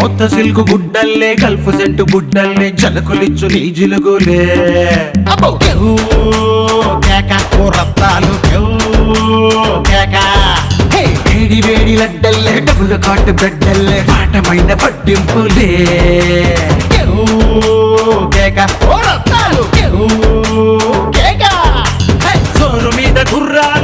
కొత్త silk గుడ్డల్లే Gulf scent గుడ్డల్లే జలకులిచ్చు నీ జిలుగులే అబ్బో కేవ్ కేక ఓ రత్తాలు కేక వేడి వేడి లడ్డల్లే డబుల్ కాట్ బెడ్డల్లే పాఠమైన పట్టింపులే కేక ఓ రత్తాలు కేక సోరు మీద గుర్రాలు